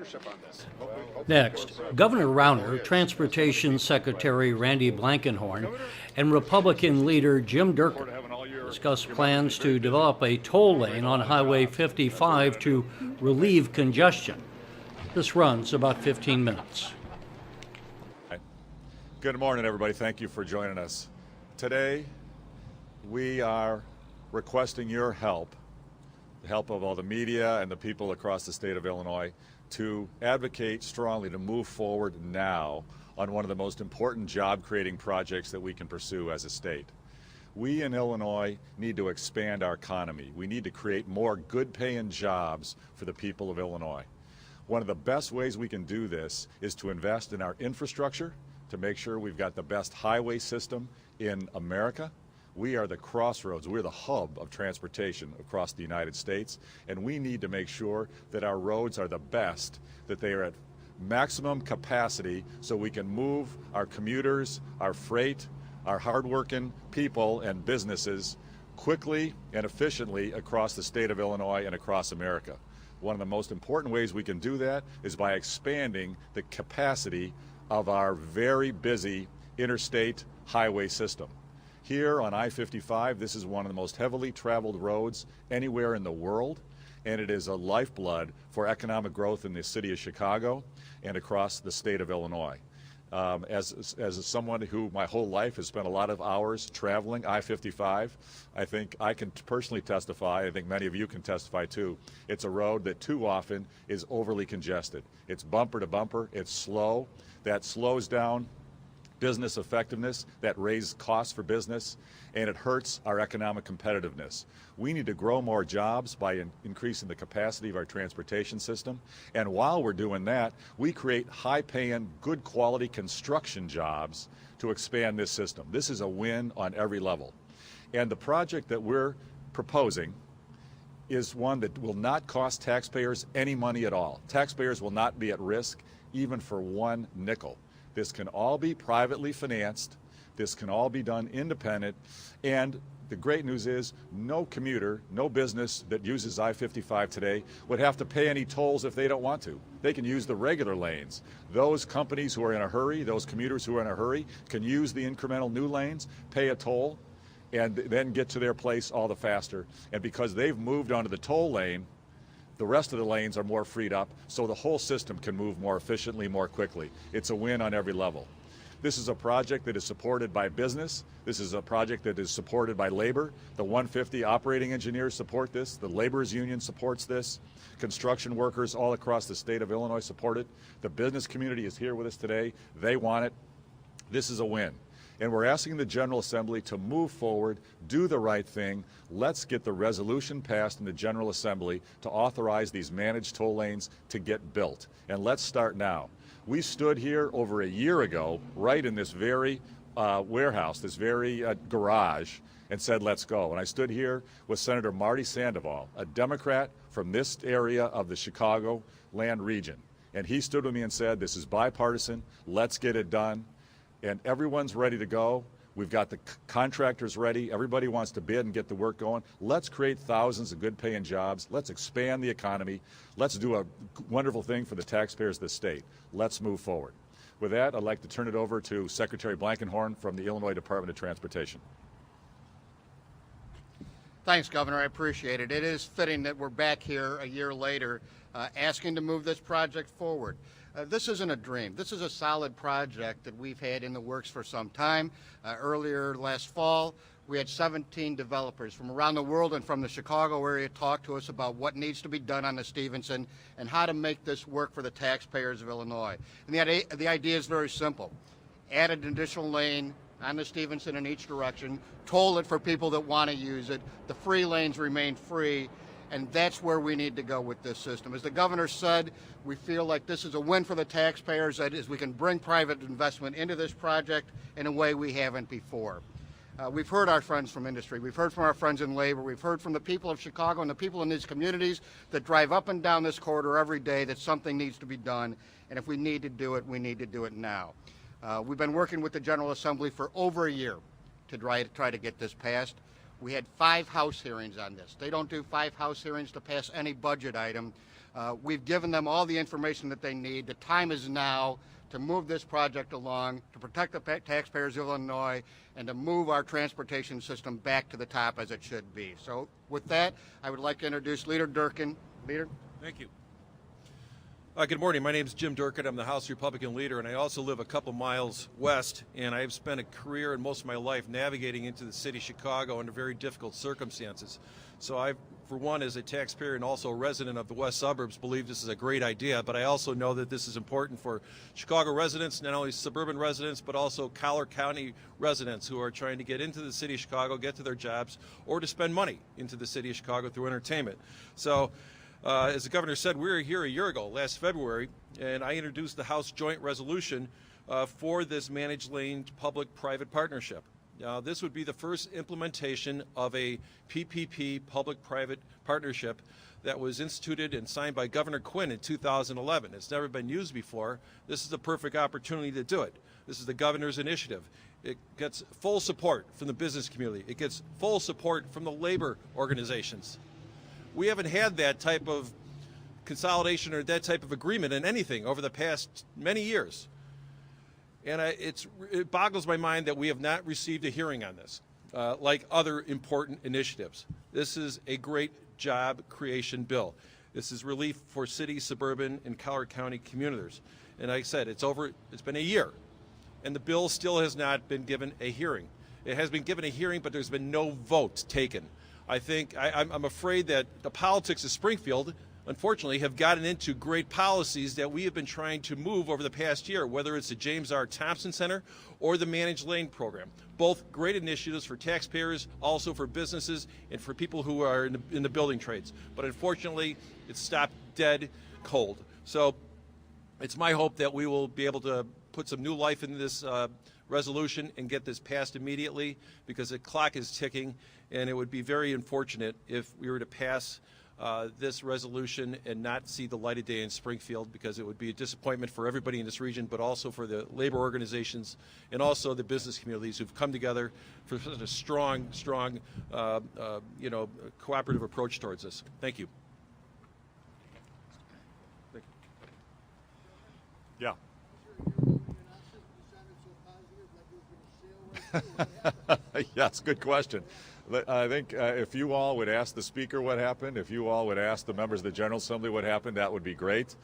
leadership on this. Next, Governor Rauner, Transportation Secretary Randy Blankenhorn, and Republican Leader Jim Durkin discussed plans to develop a toll lane on Highway 55 to relieve congestion. This runs about 15 minutes. Good morning, everybody. Thank you for joining us. Today, we are requesting your help, the help of all the media and the people across the state of Illinois, to advocate strongly to move forward now on one of the most important job-creating projects that we can pursue as a state. We in Illinois need to expand our economy. We need to create more good-paying jobs for the people of Illinois. One of the best ways we can do this is to invest in our infrastructure, to make sure we've got the best highway system in America. We are the crossroads, we're the hub of transportation across the United States, and we need to make sure that our roads are the best, that they are at maximum capacity so we can move our commuters, our freight, our hardworking people and businesses quickly and efficiently across the state of Illinois and across America. One of the most important ways we can do that is by expanding the capacity of our very busy interstate highway system. Here on I-55, this is one of the most heavily traveled roads anywhere in the world, and it is a lifeblood for economic growth in the city of Chicago and across the state of Illinois. As someone who my whole life has spent a lot of hours traveling I-55, I think I can personally testify, I think many of you can testify too, it's a road that too often is overly congested. It's bumper to bumper, it's slow, that slows down business effectiveness, that raises costs for business, and it hurts our economic competitiveness. We need to grow more jobs by increasing the capacity of our transportation system, and while we're doing that, we create high-paying, good-quality construction jobs to expand this system. This is a win on every level. And the project that we're proposing is one that will not cost taxpayers any money at all. Taxpayers will not be at risk even for one nickel. This can all be privately financed. This can all be done independent. And the great news is no commuter, no business that uses I-55 today would have to pay any tolls if they don't want to. They can use the regular lanes. Those companies who are in a hurry, those commuters who are in a hurry, can use the incremental new lanes, pay a toll, and then get to their place all the faster. And because they've moved onto the toll lane, the rest of the lanes are more freed up, so the whole system can move more efficiently, more quickly. It's a win on every level. This is a project that is supported by business. This is a project that is supported by labor. The 150 operating engineers support this. The laborers union supports this. Construction workers all across the state of Illinois support it. The business community is here with us today. They want it. This is a win. And we're asking the General Assembly to move forward, do the right thing. Let's get the resolution passed in the General Assembly to authorize these managed toll lanes to get built. And let's start now. We stood here over a year ago, right in this very warehouse, this very garage, and said, let's go. And I stood here with Senator Marty Sandoval, a Democrat from this area of the Chicagoland region. And he stood with me and said, this is bipartisan, let's get it done. And everyone's ready to go. We've got the contractors ready. Everybody wants to bid and get the work going. Let's create thousands of good-paying jobs. Let's expand the economy. Let's do a wonderful thing for the taxpayers of the state. Let's move forward. With that, I'd like to turn it over to Secretary Blankenhorn from the Illinois Department of Transportation. Thanks, Governor. I appreciate it. It is fitting that we're back here a year later asking to move this project forward. This isn't a dream. This is a solid project that we've had in the works for some time. Earlier last fall, we had 17 developers from around the world and from the Chicago area talk to us about what needs to be done on the Stevenson and how to make this work for the taxpayers of Illinois. And the idea is very simple. Add an additional lane on the Stevenson in each direction, toll it for people that want to use it. The free lanes remain free. And that's where we need to go with this system. As the governor said, we feel like this is a win for the taxpayers. That is, we can bring private investment into this project in a way we haven't before. We've heard our friends from industry. We've heard from our friends in labor. We've heard from the people of Chicago and the people in these communities that drive up and down this corridor every day that something needs to be done. And if we need to do it, we need to do it now. We've been working with the General Assembly for over a year to try to get this passed. We had 5 House hearings on this. They don't do 5 House hearings to pass any budget item. We've given them all the information that they need. The time is now to move this project along, to protect the taxpayers of Illinois, and to move our transportation system back to the top as it should be. So with that, I would like to introduce Leader Durkin. Leader. Thank you. Good morning. My name is Jim Durkin. I'm the House Republican leader, and I also live a couple miles west, and I've spent a career and most of my life navigating into the city of Chicago under very difficult circumstances. So I, for one, as a taxpayer and also a resident of the west suburbs, believe this is a great idea, but I also know that this is important for Chicago residents, not only suburban residents, but also Collier County residents who are trying to get into the city of Chicago, get to their jobs, or to spend money into the city of Chicago through entertainment. So as the governor said, we were here a year ago, last February, and I introduced the House Joint Resolution for this managed lane public-private partnership. This would be the first implementation of a PPP, public-private partnership, that was instituted and signed by Governor Quinn in 2011. It's never been used before. This is the perfect opportunity to do it. This is the governor's initiative. It gets full support from the business community. It gets full support from the labor organizations. We haven't had that type of consolidation or that type of agreement in anything over the past many years. And it boggles my mind that we have not received a hearing on this, like other important initiatives. This is a great job creation bill. This is relief for city, suburban, and Collier County communities. And like I said, it's been a year, and the bill still has not been given a hearing. It has been given a hearing, but there's been no vote taken. I'm afraid that the politics of Springfield, unfortunately, have gotten into great policies that we have been trying to move over the past year, whether it's the James R. Thompson Center or the Managed Lane Program. Both great initiatives for taxpayers, also for businesses, and for people who are in the building trades. But unfortunately, it's stopped dead cold. So it's my hope that we will be able to put some new life into this resolution and get this passed immediately, because the clock is ticking, and it would be very unfortunate if we were to pass this resolution and not see the light of day in Springfield, because it would be a disappointment for everybody in this region, but also for the labor organizations and also the business communities who've come together for such a strong, cooperative approach towards this. Thank you. Yeah. Yes, good question. I think if you all would ask the Speaker what happened, if you all would ask the members of the General Assembly what happened, that would be great.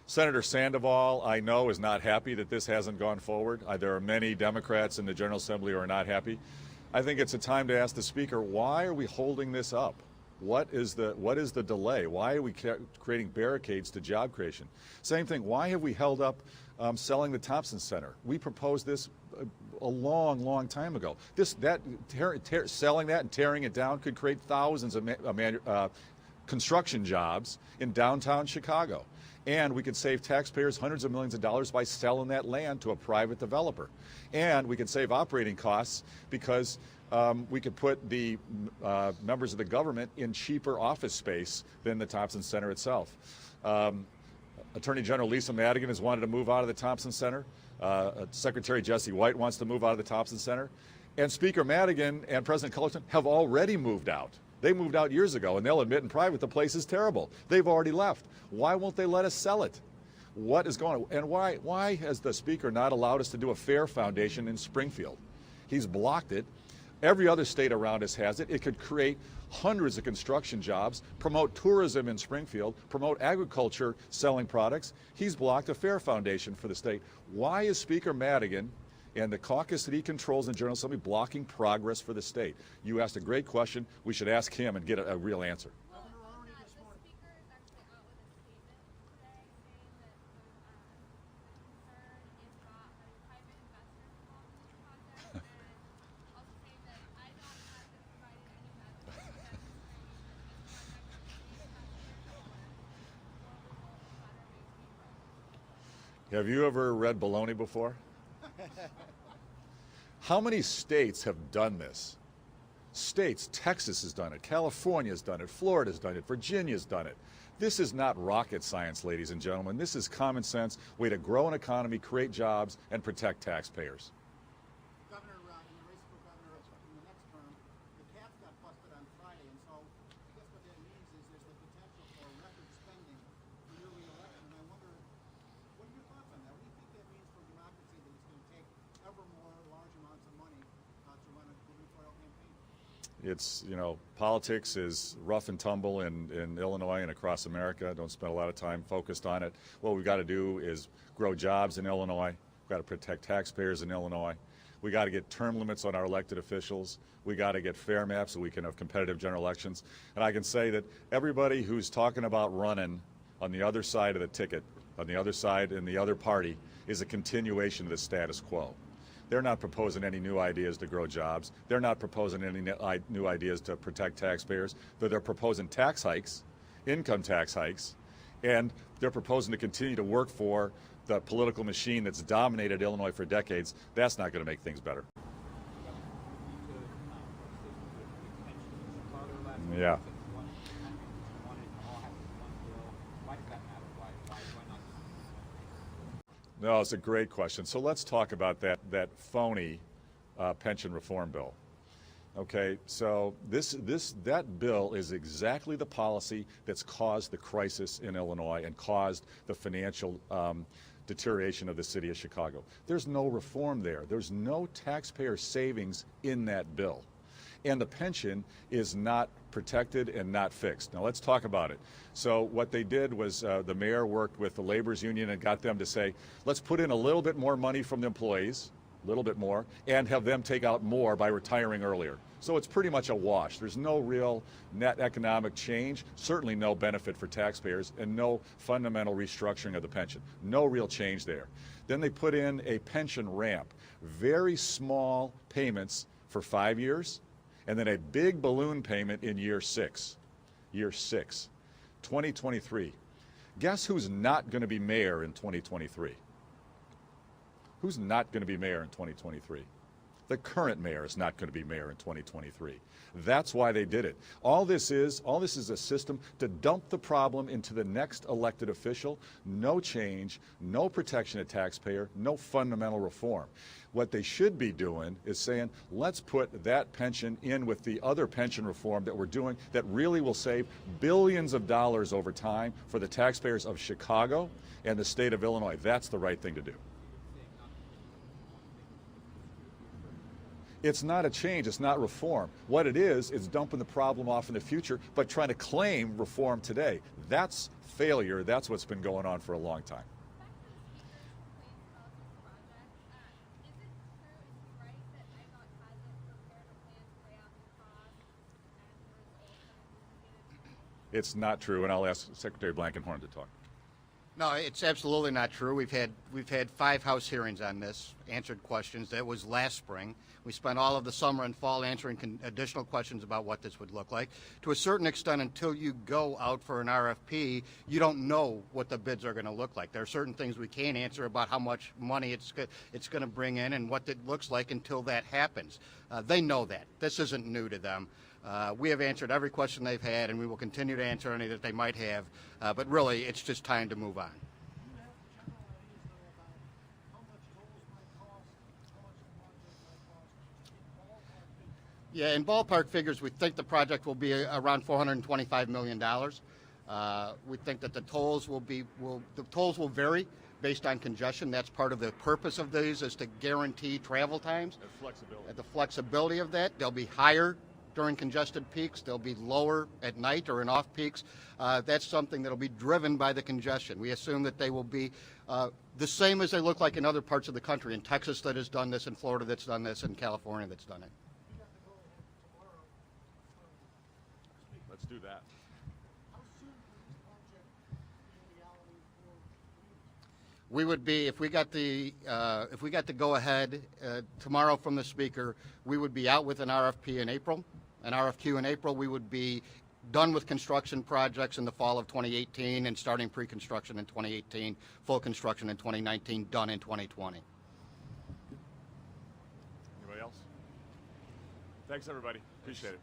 Senator Sandoval, I know, is not happy that this hasn't gone forward. There are many Democrats in the General Assembly who are not happy. I think it's a time to ask the Speaker, why are we holding this up? What is the delay? Why are we creating barricades to job creation? Same thing, why have we held up selling the Thompson Center? We proposed this a long time ago. Selling that and tearing it down could create thousands of construction jobs in downtown Chicago. And we could save taxpayers hundreds of millions of dollars by selling that land to a private developer. And we could save operating costs because we could put the members of the government in cheaper office space than the Thompson Center itself. Attorney General Lisa Madigan has wanted to move out of the Thompson Center. Secretary Jesse White wants to move out of the Thompson Center. And Speaker Madigan and President Cullerton have already moved out. They moved out years ago, and they'll admit in private the place is terrible. They've already left. Why won't they let us sell it? What is going on? And why has the Speaker not allowed us to do a fair foundation in Springfield? He's blocked it. Every other state around us has it. It could create hundreds of construction jobs, promote tourism in Springfield, promote agriculture selling products. He's blocked a fair foundation for the state. Why is Speaker Madigan and the caucus that he controls in the General Assembly blocking progress for the state? You asked a great question. We should ask him and get a real answer. Have you ever read baloney before? How many states have done this? States, Texas has done it, California's done it, Florida's done it, Virginia's done it. This is not rocket science, ladies and gentlemen. This is common sense, way to grow an economy, create jobs, and protect taxpayers. Governor, in the race for governor in the next term, the caps got busted on Friday, and so I guess what that means is there's the potential for record It's, you know, politics is rough and tumble in Illinois and across America. Don't spend a lot of time focused on it. What we've got to do is grow jobs in Illinois. We've got to protect taxpayers in Illinois. We got to get term limits on our elected officials. We got to get fair maps so we can have competitive general elections. And I can say that everybody who's talking about running on the other side of the ticket, on the other side in the other party, is a continuation of the status quo. They're not proposing any new ideas to grow jobs. They're not proposing any new ideas to protect taxpayers. They're proposing tax hikes, income tax hikes, and they're proposing to continue to work for the political machine that's dominated Illinois for decades. That's not going to make things better. Yeah. No, it's a great question. So let's talk about that phony pension reform bill. Okay, so that bill is exactly the policy that's caused the crisis in Illinois and caused the financial deterioration of the city of Chicago. There's no reform there. There's no taxpayer savings in that bill. And the pension is not protected and not fixed. Now let's talk about it. So what they did was the mayor worked with the laborers union and got them to say, let's put in a little bit more money from the employees, a little bit more, and have them take out more by retiring earlier. So it's pretty much a wash. There's no real net economic change, certainly no benefit for taxpayers, and no fundamental restructuring of the pension. No real change there. Then they put in a pension ramp, very small payments for 5 years, and then a big balloon payment in year 6. Year 6, 2023. Guess who's not going to be mayor in 2023? Who's not going to be mayor in 2023? The current mayor is not going to be mayor in 2023. That's why they did it. All this is a system to dump the problem into the next elected official. No change, no protection of taxpayer, no fundamental reform. What they should be doing is saying, let's put that pension in with the other pension reform that we're doing that really will save billions of dollars over time for the taxpayers of Chicago and the state of Illinois. That's the right thing to do. It's not a change, it's not reform. What it is dumping the problem off in the future, but trying to claim reform today. That's failure. That's what's been going on for a long time. It's not true, and I'll ask Secretary Blankenhorn to talk. No, it's absolutely not true. We've had 5 House hearings on this, answered questions. That was last spring. We spent all of the summer and fall answering additional questions about what this would look like. To a certain extent, until you go out for an RFP, you don't know what the bids are going to look like. There are certain things we can't answer about how much money it's going to bring in and what it looks like until that happens. They know that. This isn't new to them. We have answered every question they've had, and we will continue to answer any that they might have. But really, it's just time to move on. Yeah, in ballpark figures, we think the project will be around $425 million. We think that the tolls will vary based on congestion. That's part of the purpose of these, is to guarantee travel times. And flexibility. The flexibility of that. They'll be higher during congested peaks. They'll be lower at night or in off peaks. That's something that'll be driven by the congestion. We assume that they will be the same as they look like in other parts of the country. In Texas that has done this, in Florida that's done this, in California that's done it. Let's do that. We would be, if we got the go ahead tomorrow from the speaker, we would be out with an RFP in April, an RFQ in April. We would be done with construction projects in the fall of 2018 and starting pre-construction in 2018, full construction in 2019, done in 2020. Anybody else? Thanks, everybody. Appreciate it.